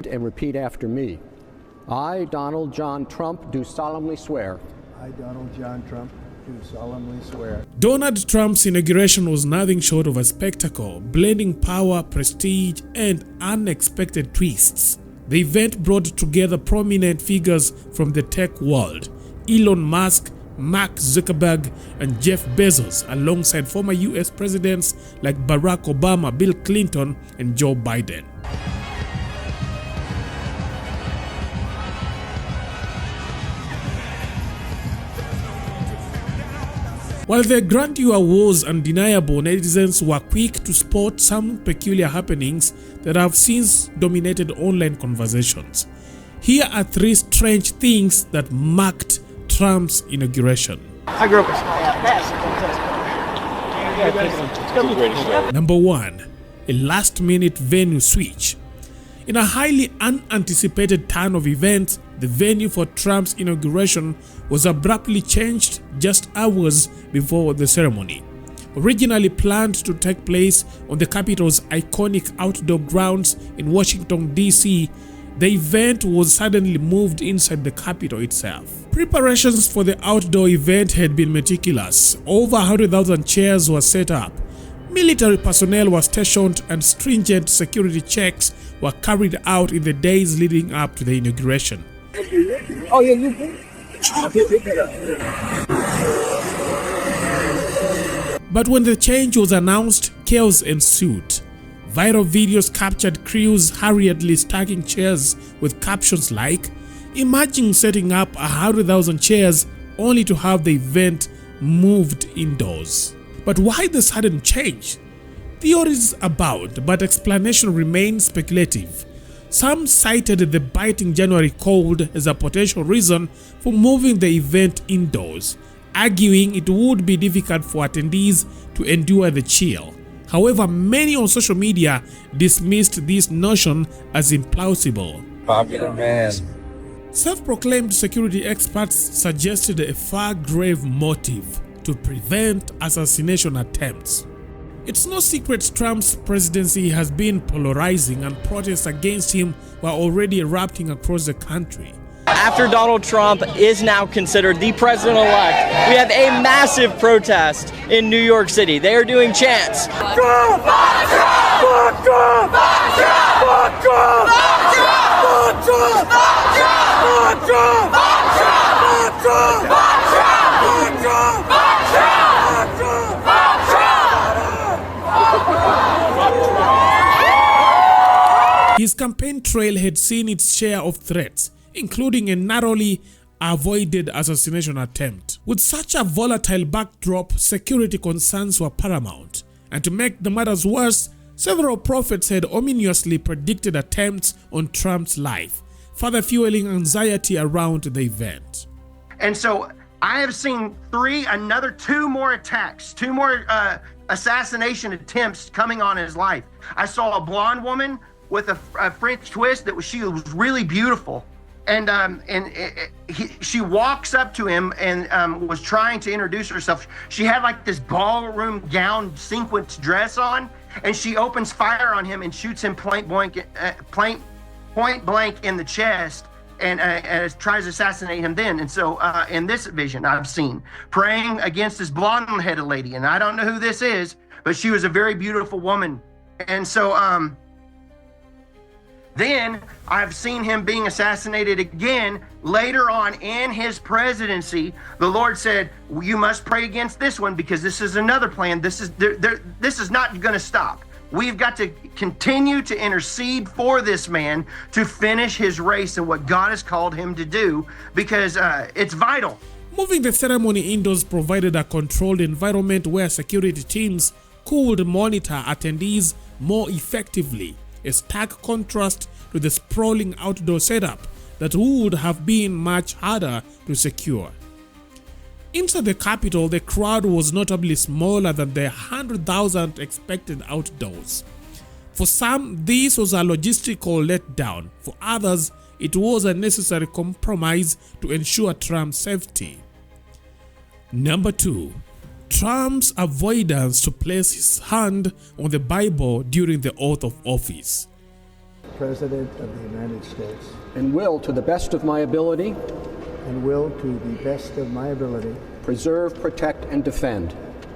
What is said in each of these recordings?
And repeat after me. I, Donald John Trump, do solemnly swear. I, Donald John Trump, do solemnly swear. Donald Trump's inauguration was nothing short of a spectacle, blending power, prestige, and unexpected twists. The event brought together prominent figures from the tech world: Elon Musk, Mark Zuckerberg, and Jeff Bezos, alongside former US presidents like Barack Obama, Bill Clinton, and Joe Biden. While the grandeur was undeniable, netizens were quick to spot some peculiar happenings that have since dominated online conversations. Here are 3 strange things that marked Trump's inauguration. I grew up in Number 1. A last-minute venue switch. In a highly unanticipated turn of events, the venue for Trump's inauguration was abruptly changed just hours before the ceremony. Originally planned to take place on the Capitol's iconic outdoor grounds in Washington, D.C., the event was suddenly moved inside the Capitol itself. Preparations for the outdoor event had been meticulous. Over 100,000 chairs were set up. Military personnel were stationed and stringent security checks were carried out in the days leading up to the inauguration. Oh, yeah, you But when the change was announced, chaos ensued. Viral videos captured crews hurriedly stacking chairs with captions like, "Imagine setting up 100,000 chairs only to have the event moved indoors." But why the sudden change? Theories abound, but explanation remains speculative. Some cited the biting January cold as a potential reason for moving the event indoors, arguing it would be difficult for attendees to endure the chill. However, many on social media dismissed this notion as implausible. popular man. Self-proclaimed security experts suggested a far grave motive to prevent assassination attempts. It's no secret Trump's presidency has been polarizing, and protests against him were already erupting across the country. After Donald Trump is now considered the president-elect, we have a massive protest in New York City. They are doing chants. Fuck Trump! Fuck Trump! Fuck Trump! Fuck Trump! Fuck Trump! Fuck Trump! Fuck Trump! Fuck Trump! Fuck Trump! Fuck Trump! Fuck Trump! Fuck Trump! Fuck Trump! Fuck Trump! Fuck Trump! His campaign trail had seen its share of threats, including a narrowly avoided assassination attempt. With such a volatile backdrop, security concerns were paramount. And to make the matters worse, several prophets had ominously predicted attempts on Trump's life, further fueling anxiety around the event. And so I have seen two more attacks, two more assassination attempts coming on his life. I saw a blonde woman with a French twist she was really beautiful. And she walks up to him and was trying to introduce herself. She had like this ballroom gown sequence dress on, and she opens fire on him and shoots him point blank in the chest, and tries to assassinate him then. And so in this vision I've seen praying against this blonde-headed lady, and I don't know who this is, but she was a very beautiful woman. And so then I've seen him being assassinated again later on in his presidency. The Lord said, you must pray against this one because this is another plan. This is not going to stop. We've got to continue to intercede for this man to finish his race and what God has called him to do, because it's vital. Moving the ceremony indoors provided a controlled environment where security teams could monitor attendees more effectively, a stark contrast to the sprawling outdoor setup that would have been much harder to secure. Inside the Capitol, the crowd was notably smaller than the 100,000 expected outdoors. For some, this was a logistical letdown. For others, it was a necessary compromise to ensure Trump's safety. Number 2. Trump's avoidance to place his hand on the Bible during the oath of office. President of the United States, and will, to the best of my ability, and will, to the best of my ability, preserve, protect, and defend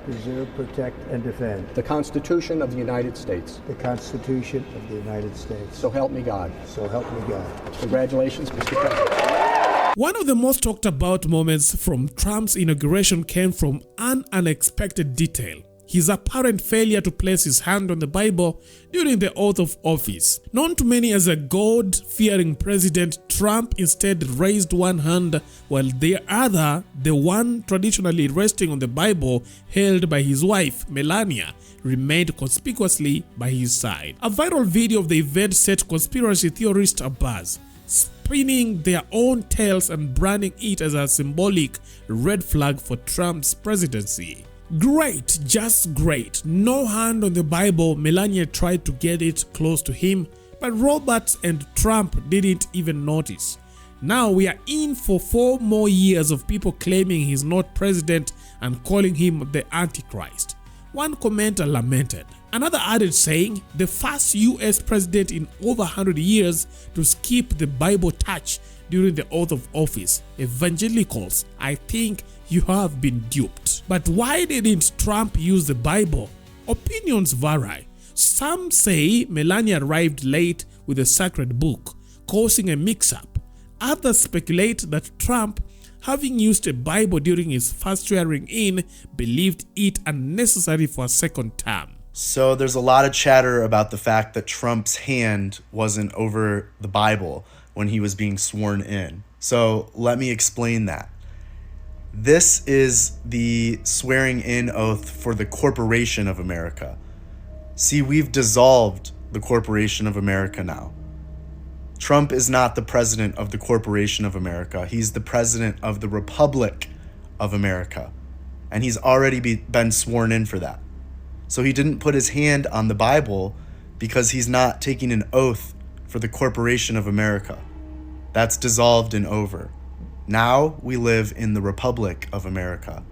preserve, protect, and defend the Constitution of the United States. the Constitution of the United States. So help me God. So help me God. Congratulations, Mr. President. One of the most talked about moments from Trump's inauguration came from an unexpected detail: his apparent failure to place his hand on the Bible during the oath of office. Known to many as a God-fearing president, Trump instead raised one hand while the other, the one traditionally resting on the Bible held by his wife, Melania, remained conspicuously by his side. A viral video of the event set conspiracy theorists abuzz, spinning their own tales and branding it as a symbolic red flag for Trump's presidency. Great, just great. No hand on the Bible. Melania tried to get it close to him, but Roberts and Trump didn't even notice. Now we are in for 4 more years of people claiming he's not president and calling him the Antichrist. One commenter lamented. Another added, saying, the first US president in over 100 years to skip the Bible touch during the oath of office. Evangelicals, I think you have been duped. But why didn't Trump use the Bible? Opinions vary. Some say Melania arrived late with the sacred book, causing a mix-up. Others speculate that Trump, having used a Bible during his first swearing in, believed it unnecessary for a second term. So there's a lot of chatter about the fact that Trump's hand wasn't over the Bible when he was being sworn in. So let me explain that. This is the swearing in oath for the Corporation of America. See, we've dissolved the Corporation of America now. Trump is not the president of the Corporation of America. He's the president of the Republic of America. And he's already been sworn in for that. So he didn't put his hand on the Bible because he's not taking an oath for the Corporation of America. That's dissolved and over. Now we live in the Republic of America.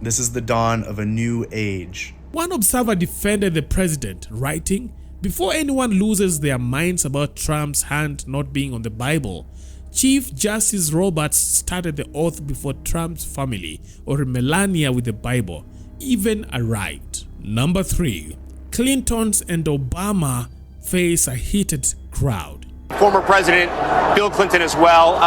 This is the dawn of a new age. One observer defended the president, writing, before anyone loses their minds about Trump's hand not being on the Bible, Chief Justice Roberts started the oath before Trump's family, or Melania with the Bible, even arrived. Number 3. Clintons and Obama face a heated crowd. Former President Bill Clinton as well.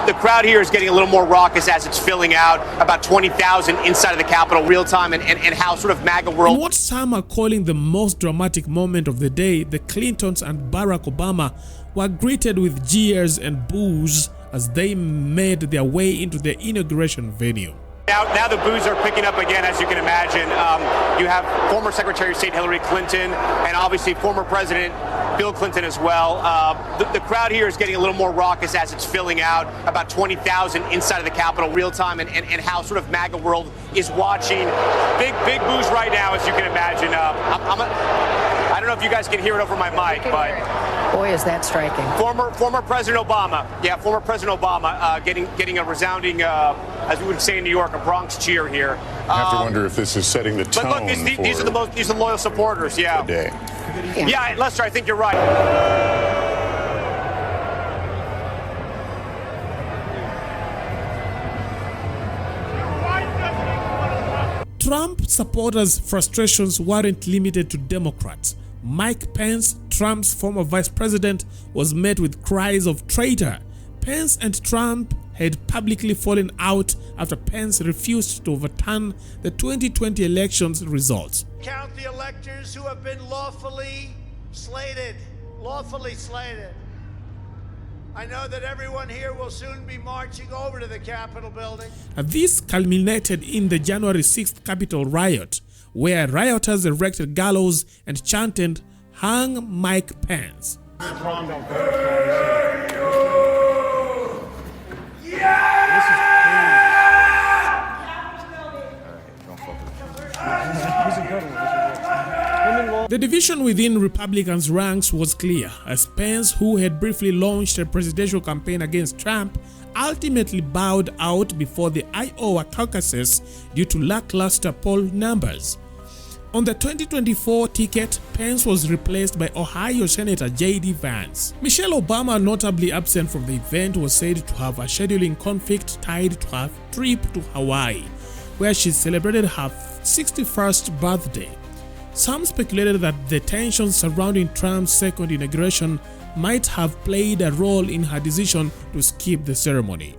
The crowd here is getting a little more raucous as it's filling out. About 20,000 inside of the Capitol real time, and how sort of MAGA world. In what some are calling the most dramatic moment of the day, the Clintons and Barack Obama were greeted with jeers and boos as they made their way into the inauguration venue. Now the boos are picking up again, as you can imagine. You have former Secretary of State Hillary Clinton and obviously former President Bill Clinton as well. The crowd here is getting a little more raucous as it's filling out. About 20,000 inside of the Capitol real time, and how sort of MAGA world is watching. Big boos right now, as you can imagine. I don't know if you guys can hear it over my mic, but boy, is that striking. Former President Obama, former President Obama, getting a resounding, as we would say in New York, a Bronx cheer here. I have to wonder if this is setting the tone. But look, these are the loyal supporters. Yeah. Today. Yeah, Lester, I think you're right. Trump supporters' frustrations weren't limited to Democrats. Mike Pence, Trump's former vice president, was met with cries of traitor. Pence and Trump had publicly fallen out after Pence refused to overturn the 2020 elections results. Count the electors who have been lawfully slated. I know that everyone here will soon be marching over to the Capitol building. This culminated in the January 6th Capitol riot, where rioters erected gallows and chanted, "Hang Mike Pence." The division within Republicans' ranks was clear, as Pence, who had briefly launched a presidential campaign against Trump, ultimately bowed out before the Iowa caucuses due to lackluster poll numbers. On the 2024 ticket, Pence was replaced by Ohio Senator J.D. Vance. Michelle Obama, notably absent from the event, was said to have a scheduling conflict tied to her trip to Hawaii, where she celebrated her 61st birthday. Some speculated that the tensions surrounding Trump's second inauguration might have played a role in her decision to skip the ceremony.